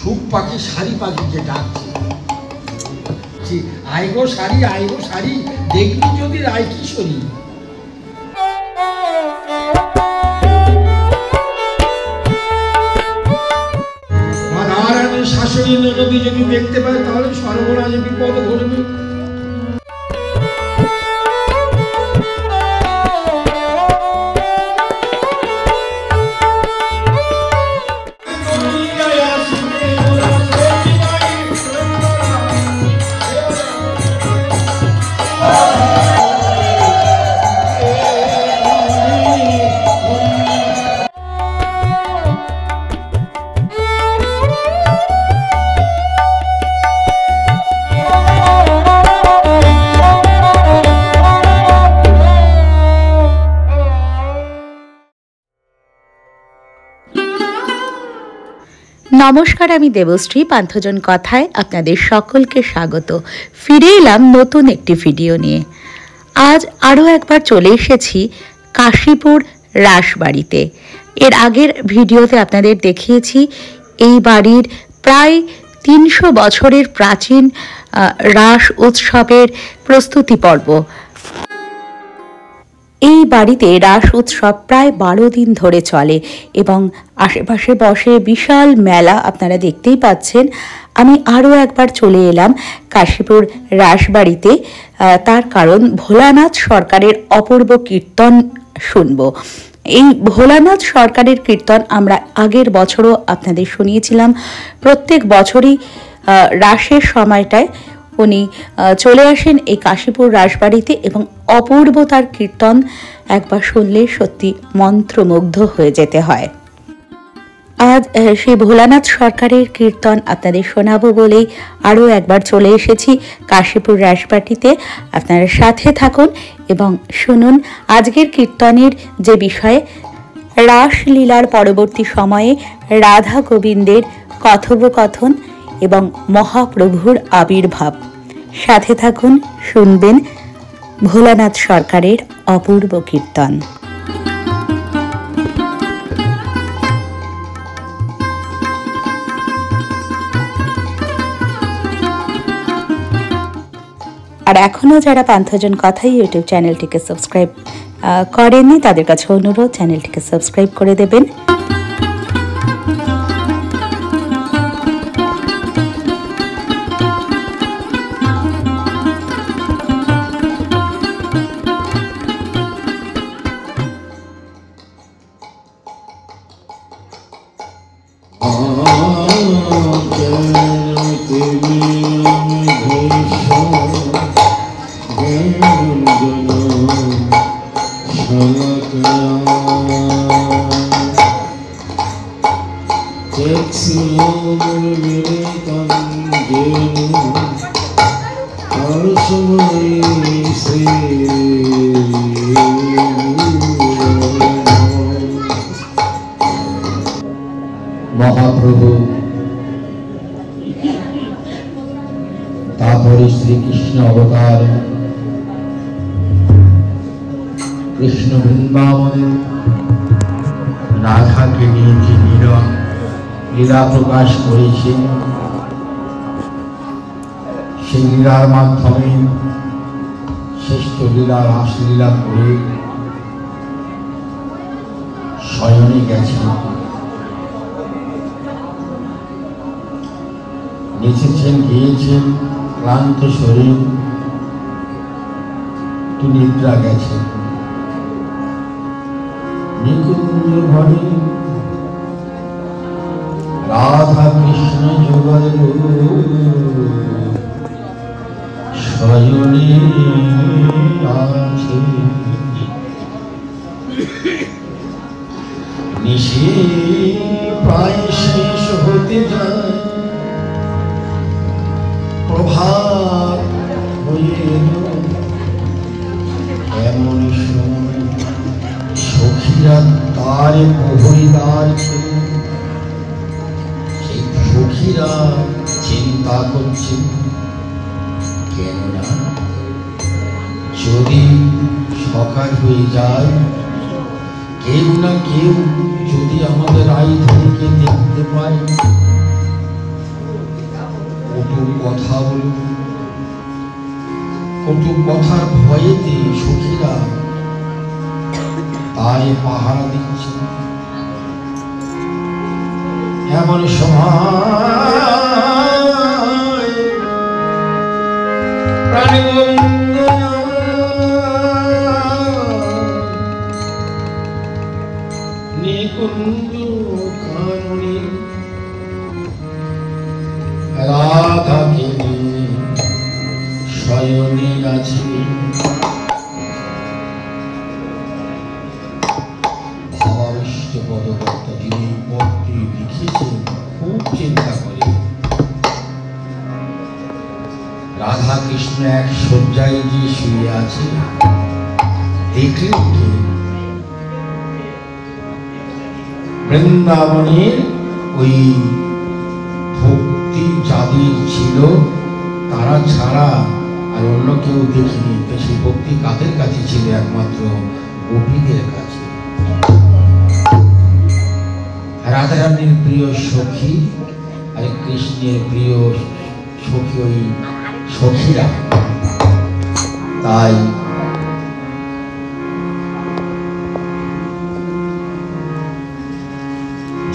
সুখ পাখি শাড়ি পাখিকে ডাকছে, আইগো শাড়ি দেখবি যদি রায় কিশোরী। মা নারায়ণের শাশুড়ি নদী যদি দেখতে পায় তাহলে সর্বনাশে বিপদ ঘটবে। নমস্কার, আমি দেবশ্রী। পান্থজন কথায় আপনাদের সকলকে স্বাগত। ফিরে এলাম নতুন একটি ভিডিও নিয়ে। আজ আরও একবার চলে এসেছি কাশীপুর রাসবাড়িতে। এর আগের ভিডিওতে আপনাদের দেখিয়েছি এই বাড়ির প্রায় 300 বছরের প্রাচীন রাস উৎসবের প্রস্তুতি পর্ব। এই বাড়িতে রাস উৎসব প্রায় 12 দিন ধরে চলে এবং আশেপাশে বসে বিশাল মেলা, আপনারা দেখতেই পাচ্ছেন। আমি আরও একবার চলে এলাম কাশীপুর রাসবাড়িতে, তার কারণ ভোলানাথ সরকারের অপূর্ব কীর্তন শুনব। এই ভোলানাথ সরকারের কীর্তন আমরা আগের বছরও আপনাদের শুনিয়েছিলাম। প্রত্যেক বছরই রাসের সময়টায় উনি চলে আসেন এই কাশীপুর রাসবাড়িতে এবং অপূর্ব তার কীর্তন একবার শুনলে সত্যি মন্ত্রমুগ্ধ হয়ে যেতে হয়। আজ সেই ভোলানাথ সরকারের কীর্তন আপনাদের শোনাবো বলেই আরও একবার চলে এসেছি কাশীপুর রাসবাড়িতে। আপনারা সাথে থাকুন এবং শুনুন আজকের কীর্তনের যে বিষয়ে রাসলীলার পরবর্তী সময়ে রাধা গোবিন্দের কথোপকথন এবং মহাপ্রভুর আবির্ভাব। সাথে থাকুন, শুনবেন ভোলানাথ সরকারের অপূর্ব কীর্তন। আর এখনও যারা পান্থজন কথাই ইউটিউব চ্যানেলটিকে সাবস্ক্রাইব করেননি তাদের কাছে অনুরোধ, চ্যানেলটিকে সাবস্ক্রাইব করে দেবেন। মহাপ্রভু তারপরে শ্রীকৃষ্ণ অবতার কৃষ্ণ বৃন্দাবনে রাধাকে নিয়ে যে লীলা প্রকাশ করেছেন, সেই লীলার মাধ্যমে শ্রেষ্ঠ লীলা রাসলীলা করে শয়নে গেছেন। নেচেছেন, গিয়েছেন, ক্লান্ত শরীর একটু নিদ্রা গেছে। নিকুঞ্জ ঘরে রাধা কৃষ্ণ যুগল শয়নে আছে। নিশি প্রায় শেষ হতে যায়, প্রভাত হয়ে এমন সময় সখীরা তারে প্রহরীদার ছিল। সেই সখীরা চিন্তা করছে, কেননা যদি সকাল হয়ে যায়, কেউ না কেউ যদি আমাদের আইধনকে দেখতে পায়, কথা বলব, কটু কথার ভয়েতে সখীরা তাই পাহারা দিচ্ছে। এমন সময় প্রাণবন্ধ নিকুঞ্জ কাননে রাধাকে শয়নে আছে। ভাবাবিষ্ট পদকর্তা যিনি পদটি লিখেছেন খুব চিন্তা করে রাধা কৃষ্ণ এক শয্যায় যে শুয়ে আছে, দেখলেন কি বৃন্দাবনের ওই ভক্তি যাদের ছিল তারা ছাড়া আর অন্য কেউ দেখিনি। সেই ভক্তি কাদের কাছে ছিল? একমাত্র গোপীদের কাছে। রাধারানীর প্রিয় সখী আর কৃষ্ণের প্রিয় সখী ওই সখীরা। তাই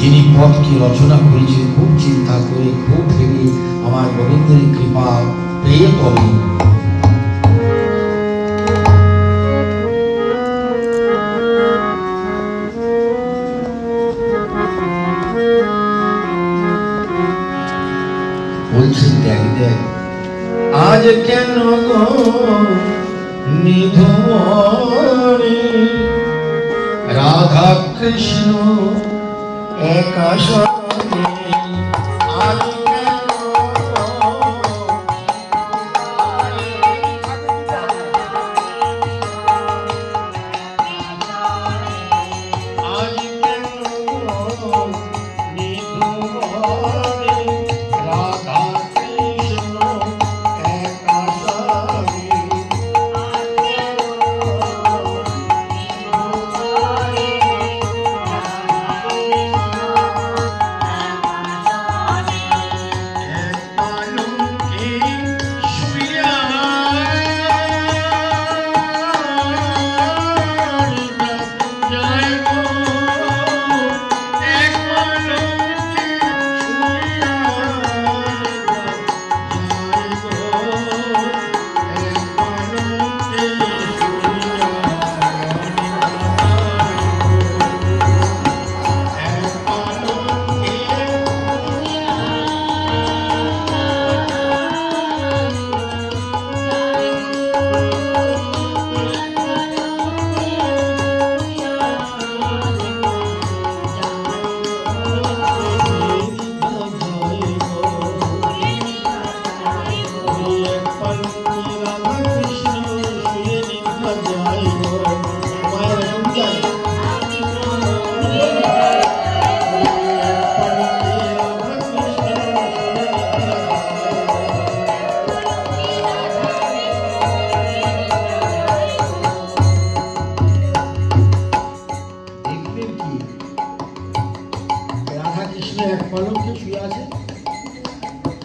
যিনি পথকে রচনা করেছেন খুব চিন্তা করে খুব ভেবে আমার গোবিন্দের কৃপা পেয়ে তবে বলছেন, দেখ দেখ আজ কেন গো নিধনে রাধা কৃষ্ণ একা সঙ্গে আজ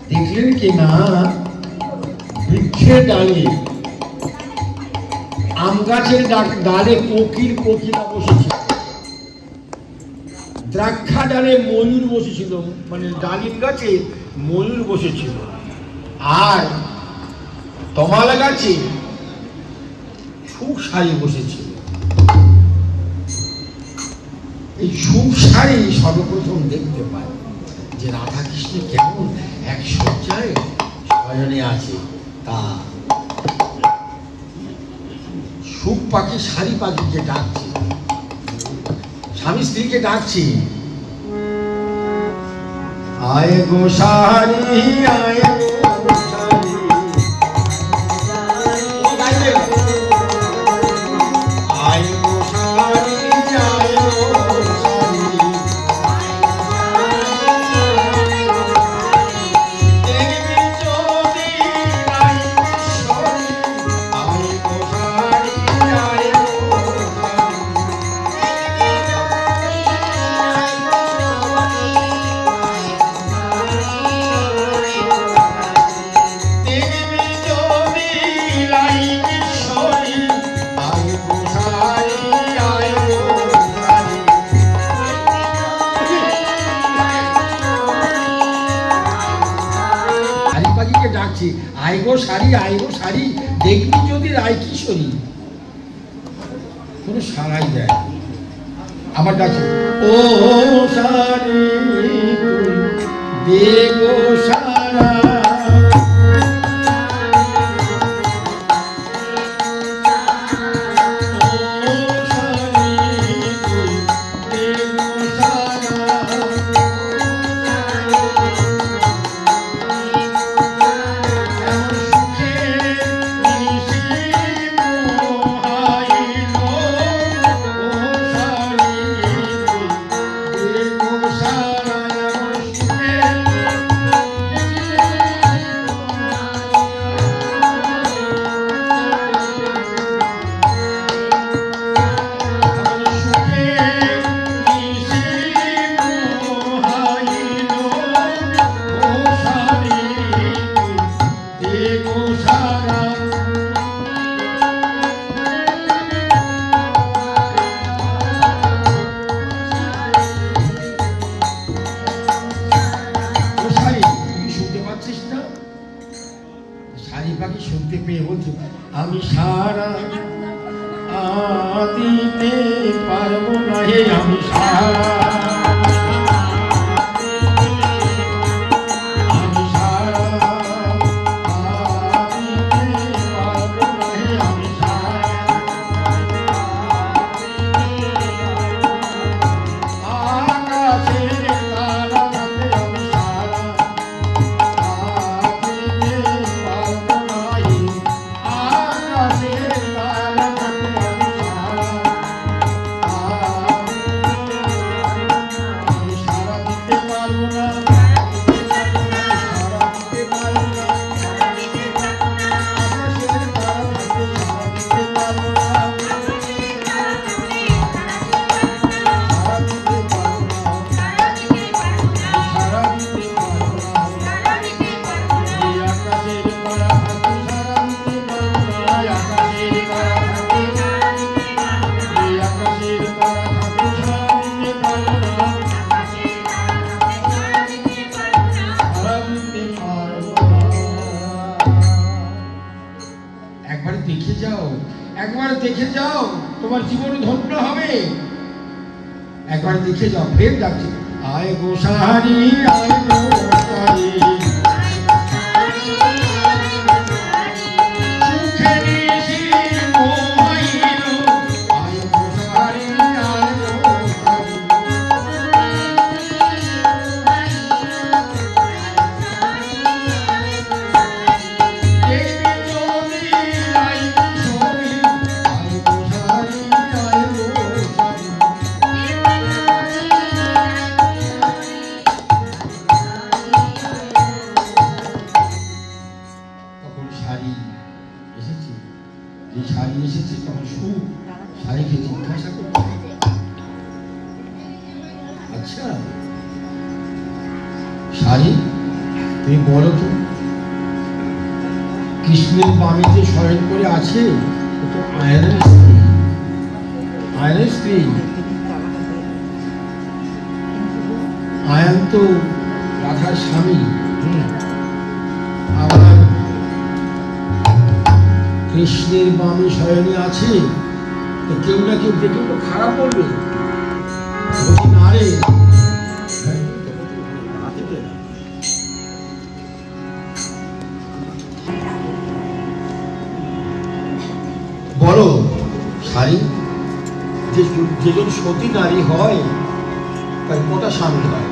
দেখলেন কি না বৃক্ষের ডালে আম গাছের ডালে কোকিলা বসেছিল, দ্রাক্ষা ডালে ময়ূর বসেছিল, মানে ডালিম গাছে ময়ূর বসেছিল, আর তমালা গাছে সুখসারি বসেছিল। এই সুখসারি সর্বপ্রথম দেখতে পায় যে রাধা কৃষ্ণ কেমন এক শয্যায় শয়নে আছে। তা সুখ পাখি সারি পাখিকে ডাকছে, স্বামী স্ত্রীকে ডাকছে, আয় গো সারি আয় গো সারি, আয় গো সারি আয় গো সারি, ডাকছে, আয় গো শাড়ি, আয় গো শাড়ি, দেখবি যদি রায় কিশোরী। কোনো সাড়াই দেয়। আবার ডাকছে, ও শাড়ি দে গো সারা। আমি সারা দিতে পারবো না হে, আমি সারা দেখে যাও, তোমার জীবন ধন্য হবে। একবার দেখে যাও। ফের ডাকছে, আয় গো সাহারি, আয় গো সাহারি, তুমি বলো তো, কৃষ্ণের বামিতে শয়ন করে আছে তো আয়নের স্ত্রী, আয়নের স্ত্রী। আয়ন তো রাধার স্বামী। আবার কৃষ্ণের বামে শয়নে আছে, তো কেউ না কেউ দেখে তো খারাপ বলবে না রে। বলো শাড়ি, যেজন সতী নারী হয় তার কটা স্বামী হয়?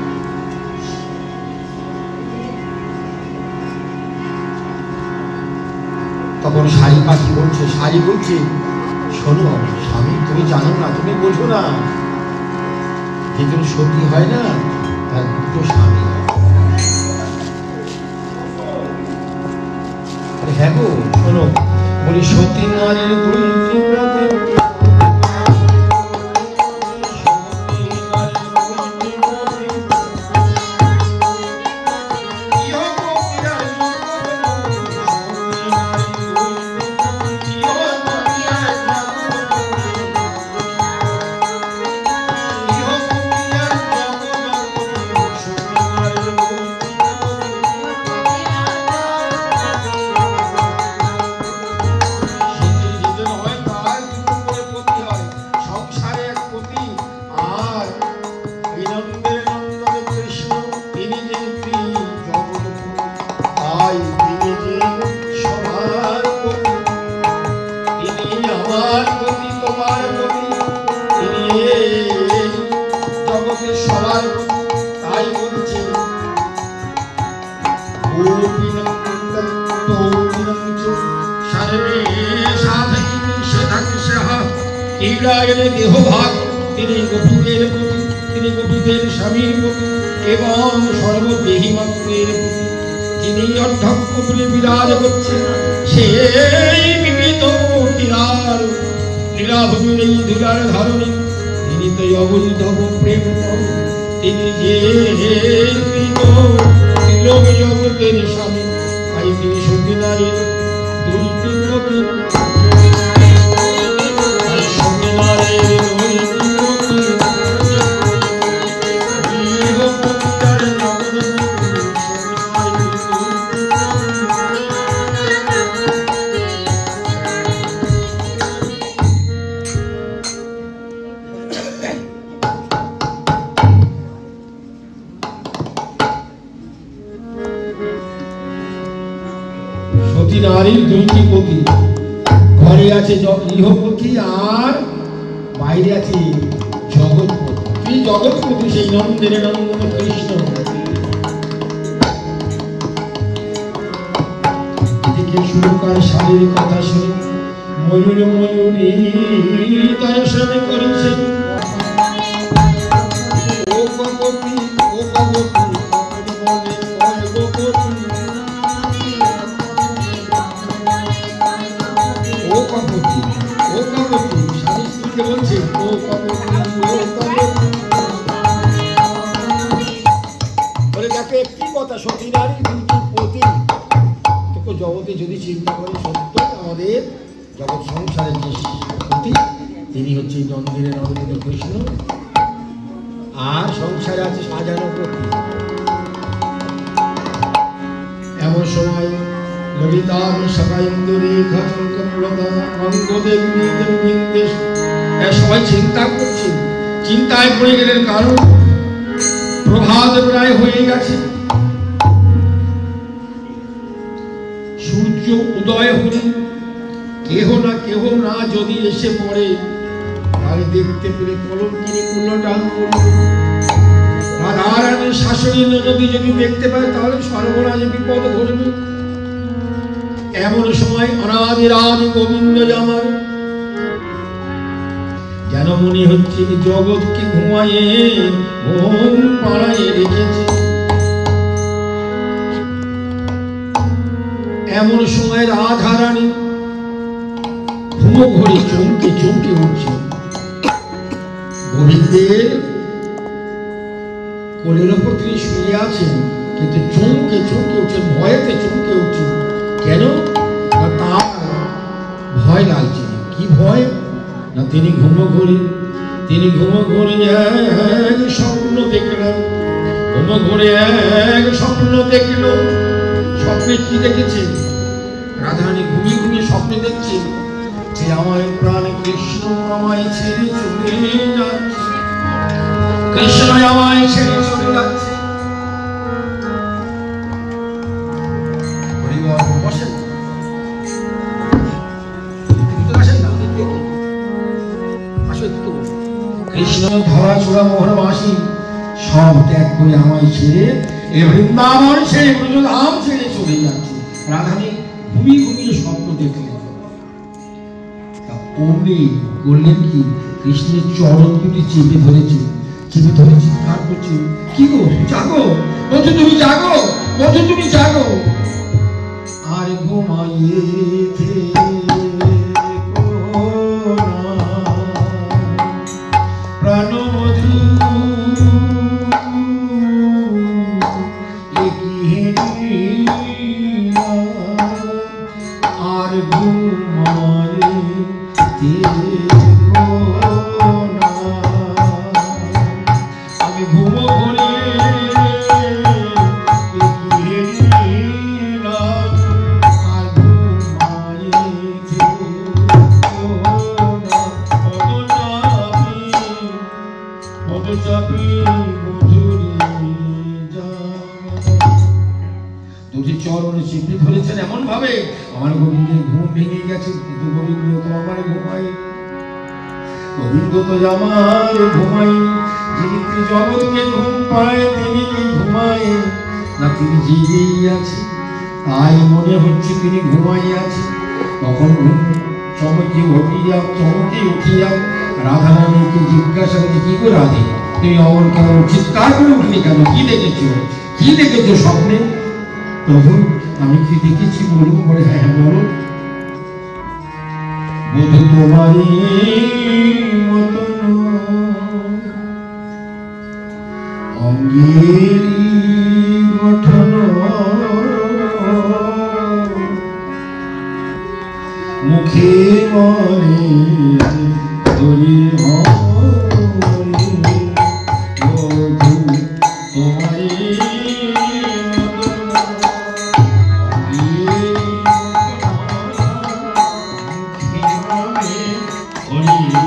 তখন শাড়ি পাখি বলছে, শাড়ি বলছে, শোনো স্বামী, তুমি জানো না, তুমি বোঝো না, যেজন সতী হয় না তার দুটো স্বামী হয়। হ্যাঁ গো শোনো, বলি সতী নারীর দুইটি ব্রতে, দেহভাগ তিনি গোপীদের প্রতি, তিনি গোপীদের স্বামীর প্রতি এবং সর্বদেহী মাত্রের প্রতি তিনি অধ্যক্ষ বলে বিরাজ করছেন। সেই বিবিধ মূর্তিরার লীলাভূমির এই ধুলার ধারণে তিনি তো অবৈধব প্রেম, তিনি যে তিলক জগতের স্বামী, তাই তিনি সতী নারীর দুর্গতি নারীর দুইটি পতি, ঘরে আছে গৃহপতি আর বাইরে আছে জগৎপতি। জগৎপতি সেই নন্দের নন্দন কৃষ্ণ। এদিকে সুরকার শালীর কথা শুনে ময়ূর ময়ূরী দর্শন করেছেন। ও ভগবতী, ও ভগবতী, জগতে যদি চিন্তা করে সত্য আমাদের জগৎ সংসারের যে পতি তিনি হচ্ছে নন্দিনী নন্দিনী কৃষ্ণ, আর সংসারে আছে সাজানো পতি। এমন সময় ললিতাম সকাইন্দরী সবাই চিন্তা করছে, চিন্তায় পড়ে গেলেন, কারণ প্রভাত প্রায় হয়ে গেছে। সূর্য উদয় হলে কেহ না যদি এসে পড়ে তাহলে দেখতে পেলে কলঙ্কিনী কুলটান করবে। রাধারানীর শাশুড়ি ননদী যদি দেখতে পায় তাহলে সর্বনাশে বিপদ ঘটবে। এমন সময় অনাদিরাদি গোবিন্দ জামার যেন মনে হচ্ছে জগৎকে ঘুমায়ে ঘুম পাড়ায় রেখেছে। এমন সময় রাধারানী ঘুম ঘরে চমকে চমকে উঠছে। গোবিন্দের কোলের ওপর তিনি শুয়ে আছেন, কিন্তু চমকে চমকে উঠছেন, ভয়েতে চমকে উঠছেন। কেন? তার ভয় লাগছে। কি ভয়? না তিনি ঘুম ঘরে এক স্বপ্ন দেখলেন। ঘুম ঘরে এক স্বপ্ন দেখল। স্বপ্নে কি দেখেছে? রাধারানী ঘুমিয়ে ঘুমিয়ে স্বপ্নে দেখছে যে আমার প্রাণ কৃষ্ণ আমায় ছেড়ে চলে যাচ্ছে, কৃষ্ণ আমায় ছেড়ে চলে যাচ্ছে। কৃষ্ণ ধরা ছোড়া মোহনবাসী সব ত্যাগ করে আমায় ছেড়ে বৃন্দাবন ছেড়ে ধাম ছেড়ে চলে যাচ্ছে। রাধারানী ঘুমিয়ে ঘুমিয়ে স্বপ্ন দেখলেন। অমনি করলেন কি? কৃষ্ণের চরণ দুটি চেপে ধরেছে, চিৎকার করছে, কি গো জাগো বধূ, তুমি জাগো বধূ, তুমি জাগো। আর ঘুমাইয়ে প্রাণমধু আর ঘুমায়ে আমি ঘুম ঘরে দুটি চরণে চেপে ধরেছেন এমন ভাবে আমার গোবিন্দের ঘুম ভেঙে গেছে। কিন্তু গোবিন্দ তো আমার ঘুমাই, গোবিন্দ তো আমার ঘুমাই। যিনি জগৎকে ঘুম পায় তিনি ঘুমায়, না তিনি জেগেই আছে, তাই মনে হচ্ছে তিনি ঘুমাইয়াছে। তখন চমকে উঠিয়া রাধারানীকে জিজ্ঞাসা করছে, কি গো রাধে, তুমি অমর কেমন চিৎকার করে উঠলে কেন? কি দেখেছো, কি দেখেছো স্বপ্নে? প্রভু আমি কি দেখেছি বলুন? বলে হ্যাঁ বলো। বোধ তোমারই মতন অঙ্গের গঠন, মুখে বলে হরি হরি, বধূ তোমারই মতন অঙ্গের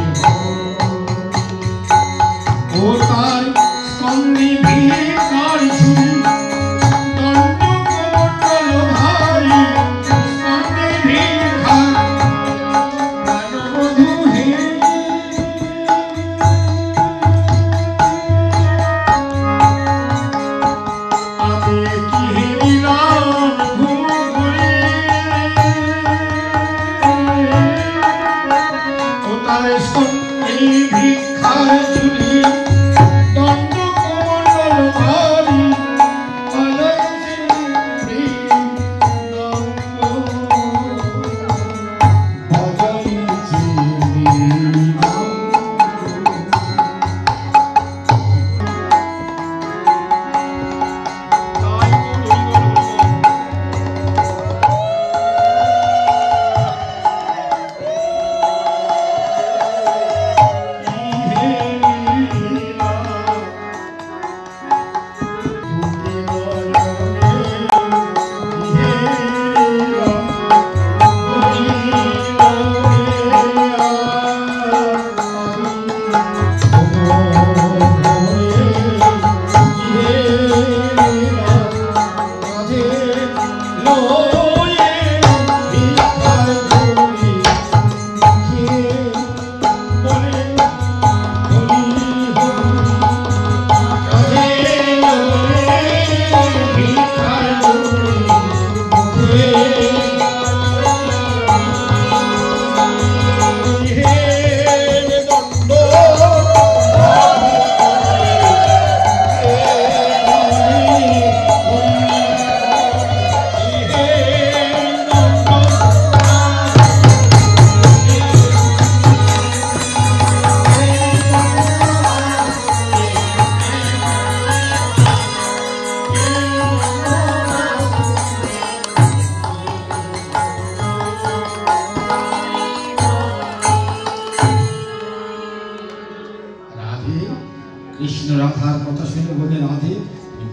কৃষ্ণ রাধার কথা শুনে বলে, রাধে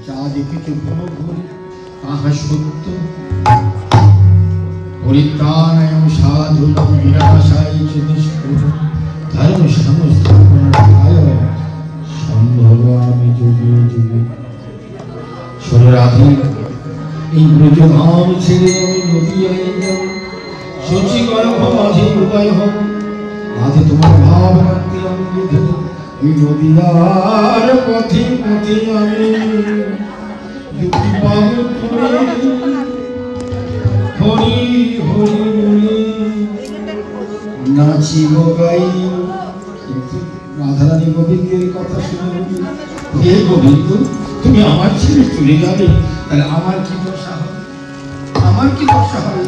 যা দেখেছো কোনো ভুল, তাহা সত্য। পরিত্রাণায় সাধু বিনাশায় চ দুষ্কৃতম ধর্ম সংস্থাপনায় সম্ভবামি যুগে যুগে। শোনো রাধে, এই ব্রজধাম ছেড়ে আমি নদিয়ায় যাব, শচী গর্ভ মাঝে উদয় হব। রাধে তোমার ভাব রাখতে আমি বেঁধে এই নদিয়ার পথে পথে আমি দুটি পাব তুমি হরি হরি বলে নাচিব গাই। কিন্তু রাধারানী গোবিন্দের কথা শুনে বলি, হে গোবিন্দ, তুমি আমার ছেড়ে চলে যাবে, তাহলে আমার কি দশা হবে? আমার কি দশা হবে?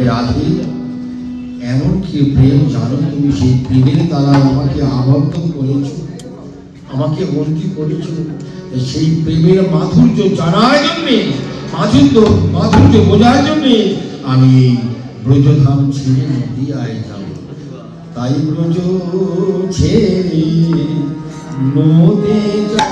রাধে এমন কি প্রেম জানো তুমি, সেই প্রেমের দ্বারা আমাকে আবদ্ধ করেছ, আমাকে বন্দী করেছ। সেই প্রেমের মাধুর্য জানার জন্যে, মাধুর্য বোঝার জন্যে আমি ব্রজধাম ছেড়ে নদিয়ায় যাব। তাই ব্রজ ছেড়ে নদে যাব।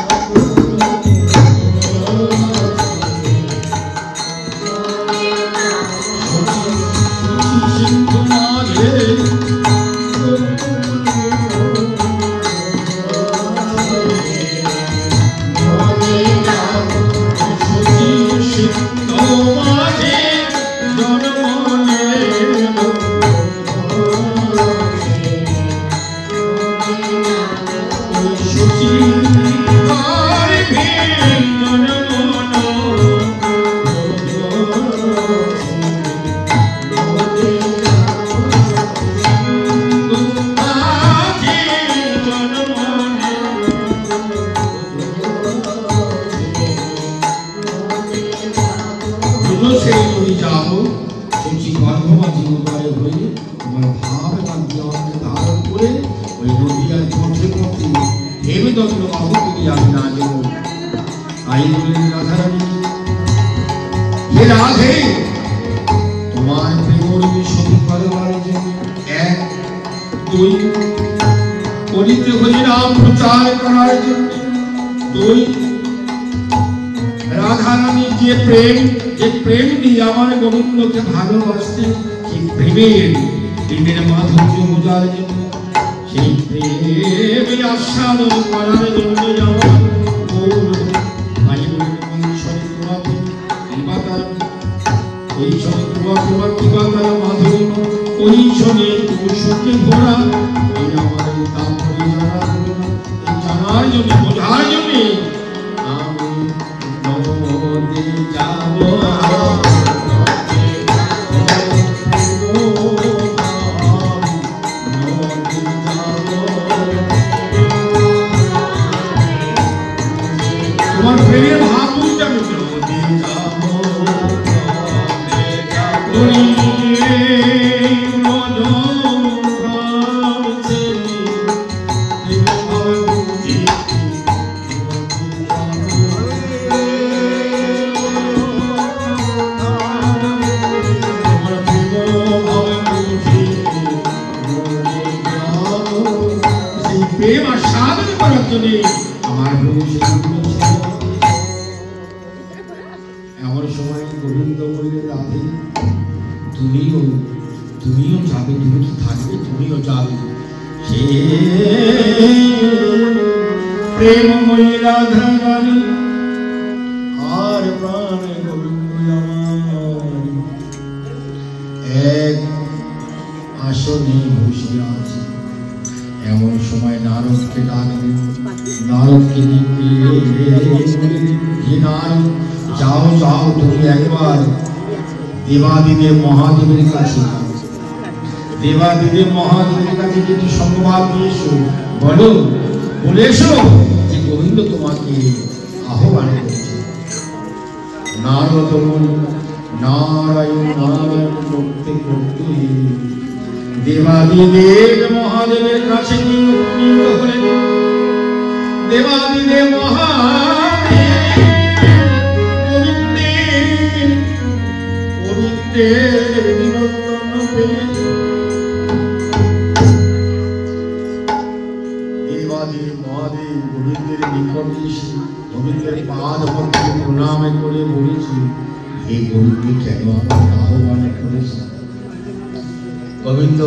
গোবিন্দকে ভালোবাসতে, সেই প্রেমের মাধুর্য বোঝার জন্য, সেই প্রেমে আস্বাদন করার জন্য আমার ভাই বোনের কংসনে তোমাকে কৃপাতার, কংসনে তোমার কৃপাতার মাধুর্য, কংসনে সুখে ভরা, এই আমাদের তাৎপর্য জানার জন্য, বোঝার জন্য আমি নদে যাব। এমন সময় গোবিন্দ বললেন, রাধে তুমিও যাবে, তুমি কি থাকবে, তুমিও যাবে। সে প্রেমময়ী রাধা রানী আর প্রাণ গোবিন্দ আমার এক আসনে বসে আছে। এমন সময় নারদকে ডাকলেন, নারদকে যে নারদ যাও যাও, তুমি একবার দেবাদিদেব মহাদেবের কাছে, দেবাদিদেব মহাদেবের কাছে কিছু সংবাদ নিয়ে এসো। বলো, বলে এসো যে গোবিন্দ তোমাকে আহ্বান করছে। নারদ নারায়ণ নারায়ণ করতে করতে দেবাদিদেব মহাদেবের কাছে নিযুক্ত হলেন। দেবাদিদেব মহাদেব গোবিন্দের নিমন্ত্রণ পেয়ে দেবাদিদেব মহাদেব গোবিন্দের নিকটে এসে গোবিন্দের পাদ পদ্মে প্রণাম করে বলেছে, হে গোবিন্দ কেন আমার আহ্বান করেছে? গোবিন্দ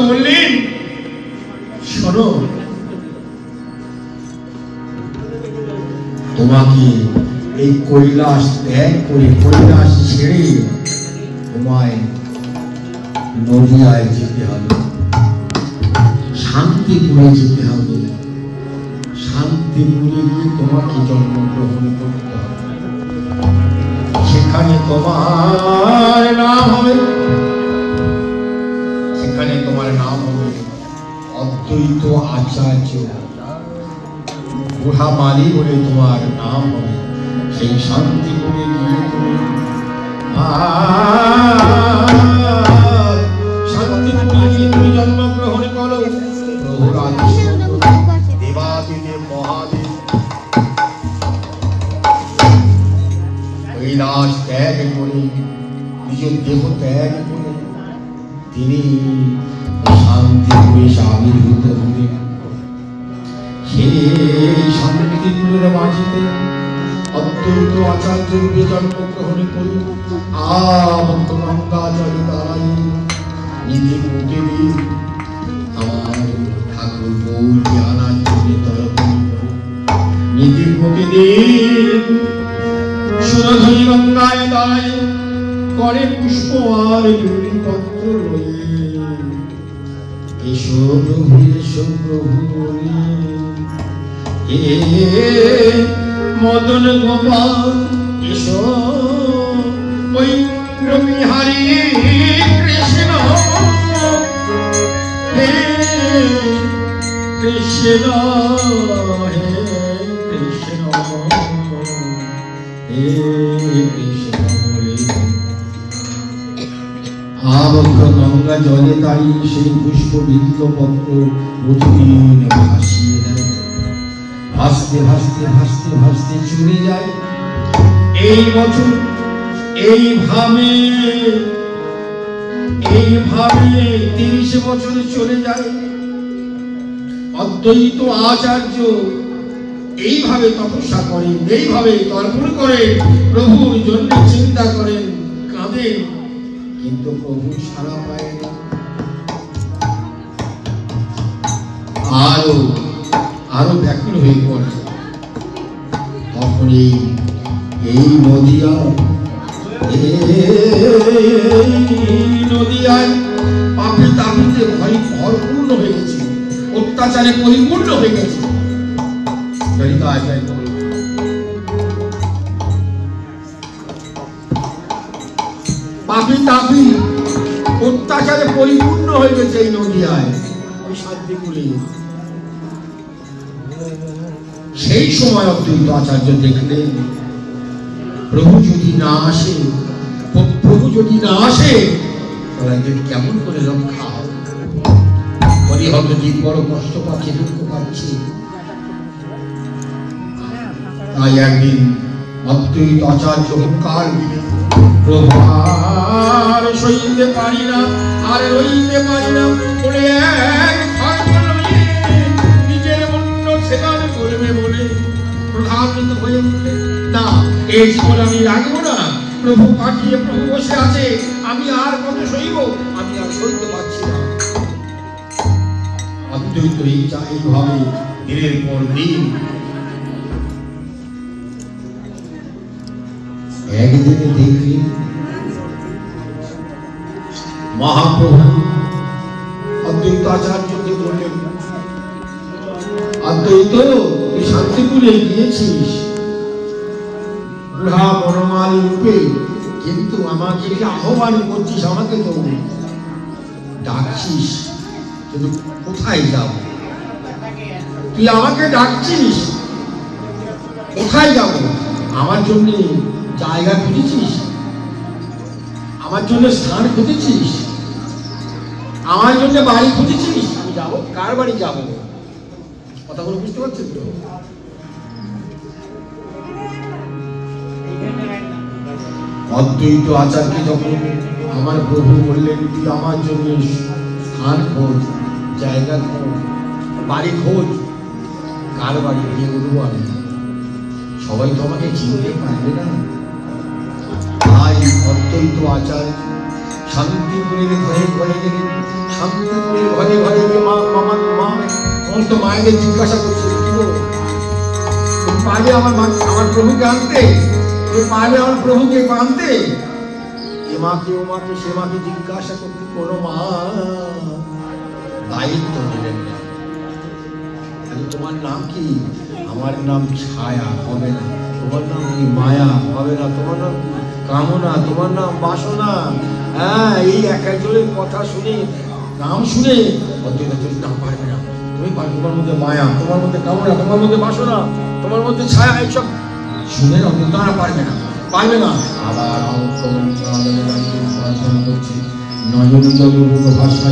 বললেন, শোনো, তোমাকে এই কৈলাস ত্যাগ করে, কৈলাস ছেড়ে তোমায় নদিয়ায় যেতে হবে, শান্তিপুরে যেতে হবে। শান্তিপুরে গিয়ে তোমাকে জন্মগ্রহণ করতে হবে। সেখানে তোমার নাম হবে, সেখানে তোমার নাম হবে অদ্বৈত আচার্য। গুহা মালি বলে তোমার নাম হবে। সেই শান্তিপুরে গিয়ে তুমি শান্তিপুরে গিয়ে তুমি জন্মগ্রহণ করো। দেবাদিদেব মহাদেব কৈলাস ত্যাগ করে, নিজের দেহ ত্যাগ করে তিনি শান্তিপুরে আবির্ভূত হলেন। সেই শান্তিপুরের মাটিতে অদ্বৈত আচার্য রূপে জন্মগ্রহণ করে আবন্ত গঙ্গাজলে দাঁড়াই নিজে প্রতিদিন আমার ঠাকুর গৌরী আনার জন্য তরফনি করে, নিজে প্রতিদিন সুরধনী গঙ্গায় দাঁড়াই করে পুষ্প আর পত্র লয়ে, এসো প্রভু এসো প্রভু বলে, এ মদন গোপাল এসো ঐন্দ্র বিহারী কৃষ্ণ, হে কৃষ্ণ হে কৃষ্ণ হে কৃষ্ণ হে। আবদ্ধ গঙ্গা জলে দাঁড়িয়ে সেই পুষ্প বিদ্ধ পত্র প্রতিদিন ভাসিয়ে দেয়। ভাসতে ভাসতে ভাসতে ভাসতে চলে যায়। এই বছর এইভাবে 30 বছর চলে যায়। অদ্বৈত আচার্য এইভাবে তপস্যা করেন, এইভাবে তর্পণ করেন, প্রভুর জন্য চিন্তা করেন, কাঁদেন, কিন্তু প্রভু সাড়া পায় না। আরো ব্যাকুল হয়ে পড়ে। তখন এই নদিয়ায় পাপে তাপিতে ভয় ভরপূর্ণ হয়ে গেছে, অত্যাচারে পরিপূর্ণ হয়ে গেছে। পাপি তাপি অত্যাচারে পরিপূর্ণ হয়ে গেছে এই নদিয়ায়, ওই শান্তিপুরে। সেই সময় অদ্বৈত আচার্য দেখলেন প্রভু যদি না আসে, তাহলে কেমন করে রক্ষা হবে? হরিহর জীব বড় কষ্ট পাচ্ছে, দুঃখ পাচ্ছে। তাই একদিন অদ্বৈত আচার্য হুঙ্কার দিলেন, প্রভু আর সইতে পারি না, আর রইতে পারি না বলে এক নিজের মন্য সেবার করবে বলে প্রধানিত হয়ে উঠলেন। না, এই জীবন আমি রাখবো না। প্রভু কাটিয়ে প্রভু বসে আছে, আমি আর কত সইব? আমি আর সইতে পারছি না। অদ্বৈত এইভাবে দিনের পর দিন একদিনে দেখলেন মহাপ্রভু অদ্বৈত আচার্যকে বললেন, অদ্বৈত তুই শান্তিপুরে গিয়েছিস বুড়া বনমালী রূপে, কিন্তু আমাকে আহ্বান করছিস, আমাকে তো ডাকছিস, কিন্তু কোথায় যাব? তুই আমাকে ডাকছিস, কোথায় যাব? আমার জন্য জায়গা খুঁজেছিস, আমার জন্য স্থান খুঁজেছিস, আমার জন্য বাড়ি খুঁজেছিস? আমি যাবো, কার বাড়ি যাবো? কথাগুলো বুঝতে পারছেন তো? অদ্বৈত আচার্যকে যখন আমার প্রভু বললেন তুই আমার জন্য স্থান খোঁজ, জায়গা খোঁজ, বাড়ি খোঁজ, কার বাড়ি গিয়ে উঠবো আমি? সবাই তো আমাকে চিনতে পারবে না। তাই অদ্বৈত আচার্য শান্তিপুরের ঘরে ঘরে গেলেন, শান্তিপুরের ঘরে ঘরে গিয়ে মা মামা মা সমস্ত মায়েদের জিজ্ঞাসা করছে, কি গো তুমি পারবে আমার প্রভুকে আনতে? তুমি পারবে আমার প্রভুকে আনতে? এ মাকে ও মাকে সে মাকে জিজ্ঞাসা করতে কোনো মা দায়িত্ব নিলেন না। তোমার নাম কি? আমার নাম ছায়া, হবে না। তোমার নাম কি? মায়া, হবে না। তোমার নাম কি? কামনা, তোমার নাম বাসনা। হ্যাঁ, এই এক একজনের কথা শুনে, নাম শুনে নাম পারবে না। তুমি পারবে, তোমার মধ্যে মায়া, তোমার মধ্যে কামনা, তোমার মধ্যে বাসনা, তোমার মধ্যে ছায়া, এইসব শুনে তারা পারবে না, পারবে না। আবার পড়াশোনা করছে, নজর জল ভাষা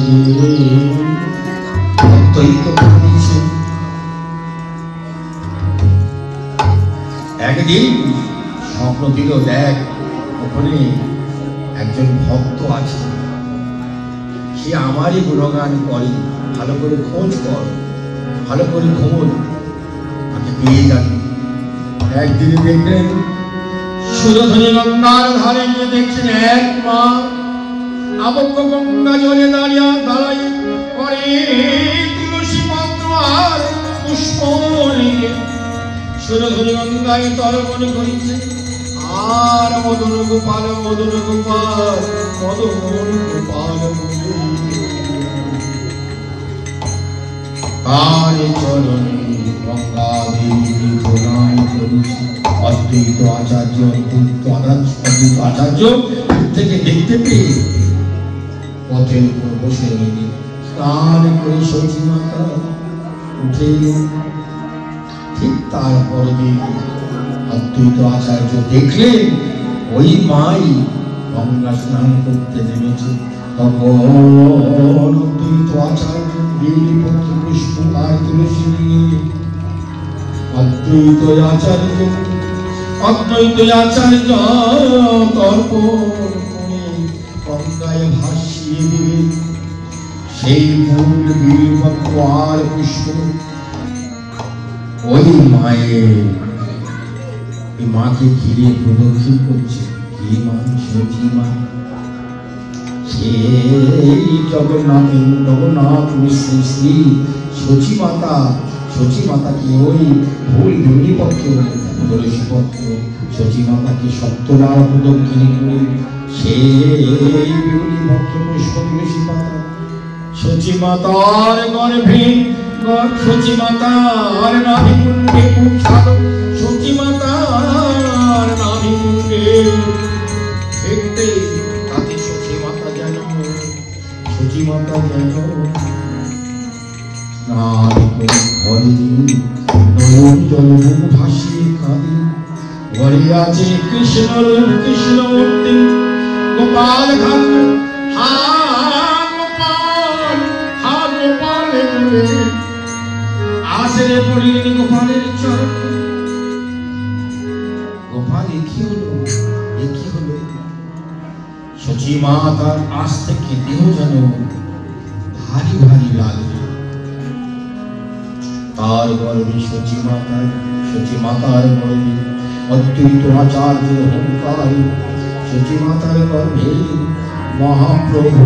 একদিন স্বপ্ন দিল, দেখ ওখানে একজন ভক্ত আছে, সে আমারই গুণগান করে, ভালো করে খোঁজ কর, ভালো করে খোঁজ, তাকে পেয়ে যাবে। একদিন দেখলেন সুরধনী গঙ্গার ধারে গিয়ে দেখছেন এক মা আবক্ষ গঙ্গা জলে দাঁড়াই করে তুলসী পত্র আর পুষ্প নিয়ে সুরধনী গঙ্গায় তর্পণ করেছে। আর মদন গোপাল মদন গোপাল মদন গোপাল তার চরণে গঙ্গা দেবী প্রণাম করেছে। অদ্বৈত আচার্য থেকে দেখতে পেয়ে পথের উপর বসে রইলেন, স্নান করে সচি মাতা উঠে। ঠিক তার পরদিন অদ্বৈত আচার্য দেখলেন ওই মাই গঙ্গা স্নান করতে নেমেছে। তখন অদ্বৈত আচার্য বেলপত্র পুষ্প আর তুলসী নিয়ে অদ্বৈত আচার্য তর্পণ করে গঙ্গায় ভাসিয়ে দিলেন সেই ফুল বেলপত্র আর পুষ্প। ওই মাকে ঘিরে প্রদক্ষিণ করছে, কি মা? সচি মা, সেই জগন্নাথ মিশ্র শ্রী সচি মাতা। সচি মাতাকে ওই ফুল বেলপত্র তুলসী পত্র সচি মাতাকে সপ্তবার প্রদক্ষিণ করে সেই বেলপত্র পুষ্প তুলসী পাতা সচি মাতার গর্ভে, সচি মাতার নাভিকুণ্ডে পৌঁছালো। সচি মাতার নাভিকুণ্ডে দেখতে তাতে সচি মাতা যেন ঘরে নয়ন জল ভাসিয়ে কাঁদে। ঘরে আছে কৃষ্ণ রূপ কৃষ্ণমূর্তি গোপাল খান, হা গোপাল আসলে পড়িলেন গোপালের চরণে। গোপাল কি হলো? সচি মাতার আজ থেকে দেহ যেন ভারী ভারী লাগবে। তার গর্ভে সচি মাতার গর্ভে অদ্বৈত আচার্যের হুঙ্কারে সচি মাতার গর্ভে মহাপ্রভু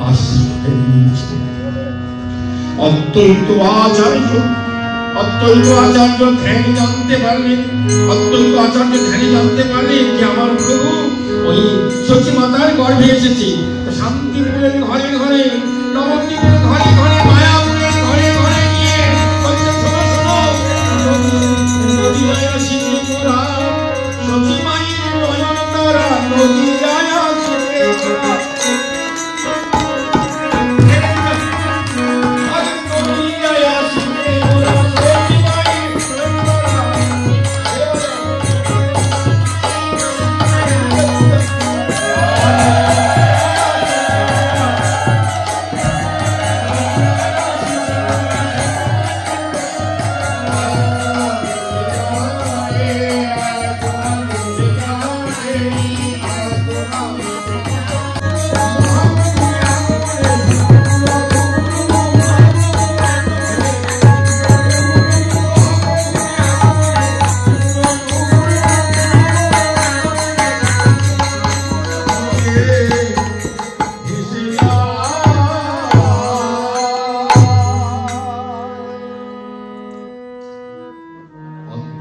আশ্রয় নিয়েছে। অদ্বৈত আচার্য ধ্যানে জানতে পারলেন, যে আমার প্রভু ওই সচি মাতার গর্ভে এসেছে। শান্তিপুরের ঘরে ঘরে, নবদ্বীপের ঘরে ঘরে, মায়াপুরের ঘরে ঘরে গিয়ে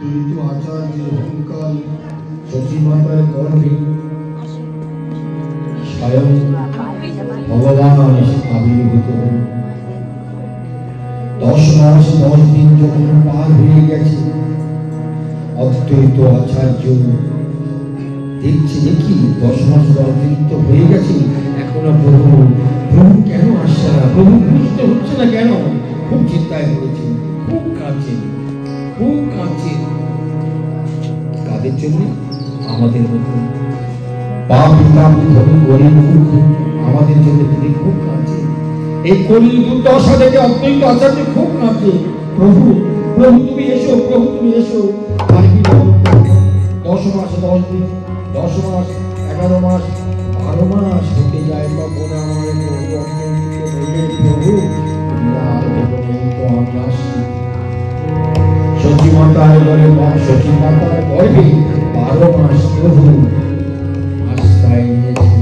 অদ্বৈত আচার্যের অহংকার সতীমাতার গর্ভে স্বয়ং ভগবান আবির্ভূত হন। 10 মাস 10 দিন যখন পার হয়ে গেছে, অদ্বৈত আচার্য দেখছে যে কি 10 মাস 10 দিন তো হয়ে গেছে, এখনো প্রভু কেন আসছে না, প্রভু বুঝতে হচ্ছে না কেন। খুব চিন্তায় পড়েছে, খুব কাঁদছেন। কাদের জন্য? আমাদের মতো পাপী তাপী ধনী গরিব মূর্খ আমাদের জন্য তিনি খুব কাঁদছেন। এই কলির দুর্দশা দেখে অদ্বৈত আচার্য খুব কাঁদছে। প্রভু তুমি এসো, প্রভু তুমি এসো। আর কি 10 মাস 10 দিন, 10 মাস 11 মাস 12 মাস হতে যায়, তখন আমার প্রভু অদ্বৈতকে বললেন, প্রভু তুমি আর বললেন তো আমি আসছি। সতীমাতার গর্ভে 12 মাস প্রভু আশ্রয় নিয়েছেন।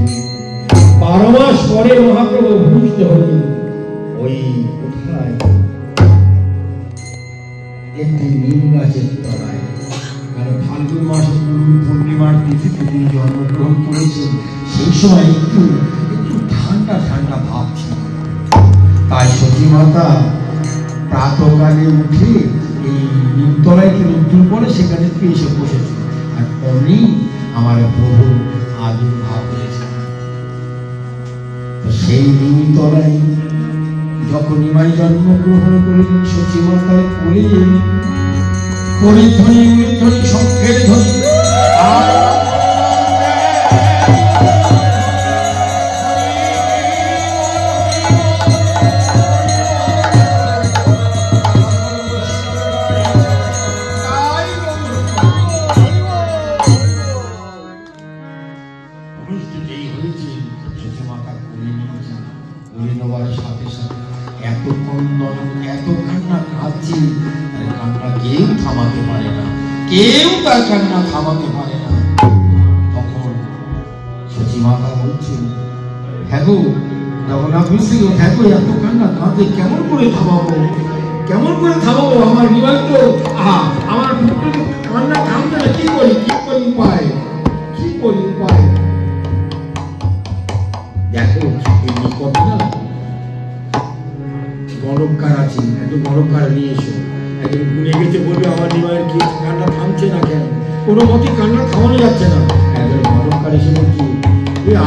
12 মাস পরে মহাপ্রভু বুঝতে হলেন ওই কোথায় একটি নিম গাছের তলায়, কারণ ফাল্গুন মাসে পূর্ণিমার তিথিতে তিনি জন্মগ্রহণ করেছেন। সেই সময় একটু ঠান্ডা ঠান্ডা ভাব ছিল, তাই সতীমাতা প্রাতকালে উঠে এই নিমতলায় রোদ্দুর পরে সেখানে এসে বসেছে। আর অমনি আমার প্রভু আবির্ভাব হয়েছে। সেই নিমতলায় যখন নিমাই জন্মগ্রহণ করলেন, সতীমাতার কোলে হরিধ্বনি উলধ্বনি শঙ্খের ধ্বনি, কেউ তার কান্না থামাতে পারে না। তখন সতীমাতা বলছেন, হ্যাঁ গো জগন্নাথ মিশ্র, হ্যাঁ গো এত কান্না কাঁদে, কেমন করে থামাবো আমার নিবাস তো আমার কান্না থামছে না, কি করি উপায়। দেখো এই নিকটে না গরমকার আছে, একটু গরমকার নিয়ে এসো। একজন গুনে গেছে, বলবে আমার নিমায়ের কি কান্না থামছে না কেন, কোনো মতে কান্না থামানো যাচ্ছে না। একজন গরমকার এসে বলছি,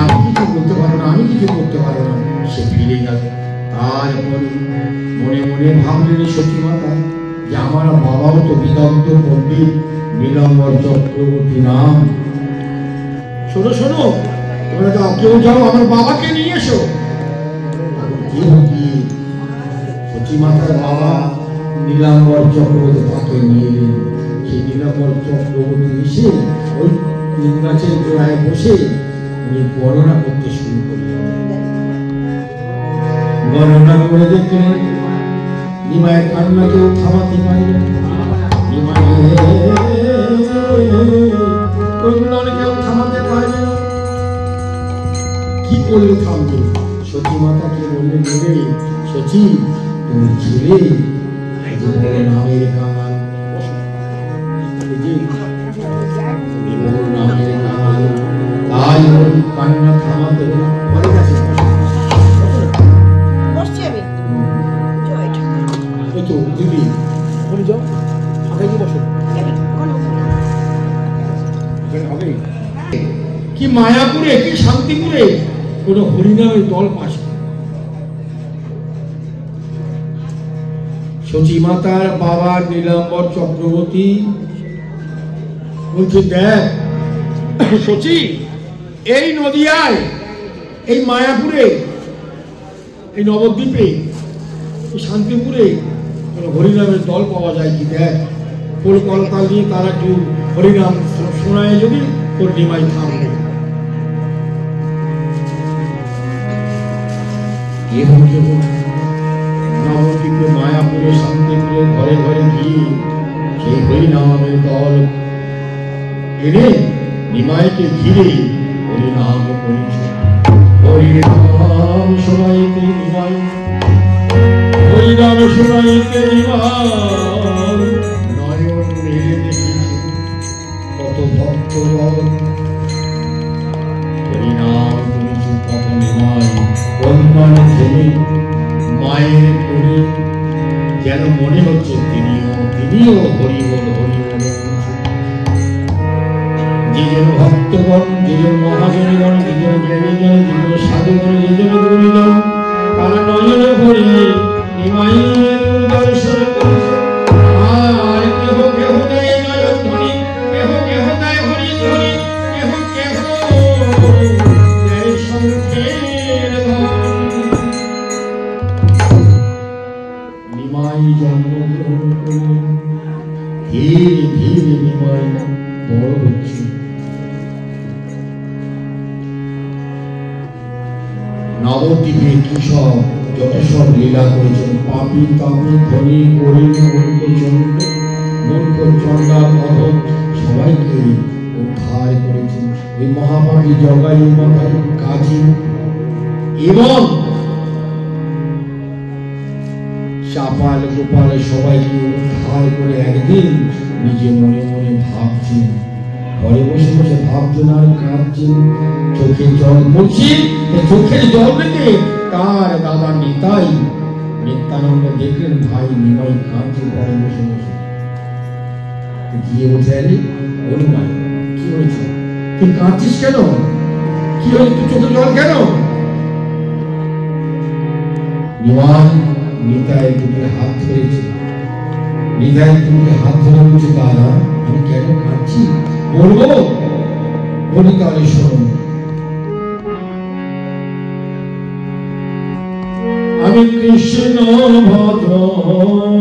আমি কিছু করতে পারো না, সে ফিরে গেল। তারপরে মনে মনে ভাবলেন সতীমাতা যে আমার বাবাও তো বিদগ্ধ পণ্ডিত নীলাম্বর চক্রবর্তী নাম। শোনো তোমরা কেউ যাও আমার বাবাকে নিয়ে এসো। সতীমাতার বাবা নীলাম্বর চক্রবর্তী তাকে নিয়ে এলেন। সেই নীলাম্বর চক্রবর্তী এসে ওই নিম গাছের গোড়ায় বসে উনি গণনা করতে শুরু করলেন। গণনা করে দেখলেন নিমায়ের কান্না কেউ থামাতে পারলেন, কেউ থামাতে পারবে না। কি করলে থামবে? সতীমাতাকে বললেন, সচি তুমি ছেলে নামের কাঙাল, তাই কান্না থামাতে পরে গেছে। দিদি বলে যাও, ফাঁকা গিয়ে বসো। কি মায়াপুরে, কি শান্তিপুরে কোন হরিনামের দল পাশ। সতীমাতার বাবা নীলাম্বর চক্রবর্তী বলছে, দেখ সচি, এই নদিয়ায়, এই মায়াপুরে, এই নবদ্বীপে, শান্তিপুরে কোন হরিনামের দল পাওয়া যায় কি? দেখ ফুল কলতাল নিয়ে তারা একটু হরিনাম শোনায়, যদি তোর নিমাই থামবে। নবদ্বীপে মায়াপুরে শান্তিপুরে ঘরে ঘরে গিয়ে সেই হরিনামের দল এনে নিমাইকে ঘিরে হরিনাম করেছে। হরিনাম শোনাইতে নিমাই, হরিনাম শোনাইতে নিমাই, নয়ন মেলে দেখি হরিনাম করেছি কত নিমাই বন্দন ধ্বনি মায়ের করি, যেন মনে হচ্ছে তিনিও হরি বল যে যেন ভক্তগণ, যে যেন মহাজনগণ, যে যেন জ্ঞানীগণ, যে যেন সাধুগণ, যে যেন গুণীজন, তারা নয়নে ভরে নিমাইয়ের দর্শন করেছে। আর কেহ কেহ দেয় নয়ন ধ্বনি, কেহ কেহ দেয় হরি ধ্বনি, কেহ কেহ দেয় শঙ্খের ধ্বনি। নিমাই জন্মগ্রহণ করে ধীরে ধীরে নিমাই বড় হচ্ছে। নবদ্বীপে কি সব যত সব লীলা করেছেন, পাপী তাপী ধনী গরিব মূর্খ চণ্ডাল অধম সবাইকে উদ্ধার করেছেন। ওই মহাপাপী জগাই মাতার কাজী এবং চাপাল গোপাল সবাইকে উদ্ধার করে একদিন নিজে মনে মনে ভাবছেন, ঘরে বসে বসে ভাবছেন আর কাঁদছেন, চোখে জল পড়ছে। চোখের জল পেতে তার দাদা নিতাই নিত্যানন্দ দেখলেন ভাই নিমাই কাঁদছে ঘরে বসে বসে। গিয়ে বলছে, আরে ও নিমাই কি হয়েছে, তুই কাঁদছিস কেন, কি হয়েছে, তুই চোখে জল কেন? নিমাই নিতাই দুটো হাত ধরেছে, নিতাই দুটো হাত ধরে বলছে, দাদা আমি কেন কাঁদছি বলবো? বলি তাহলে শোনো। আমি কৃষ্ণ ভজনে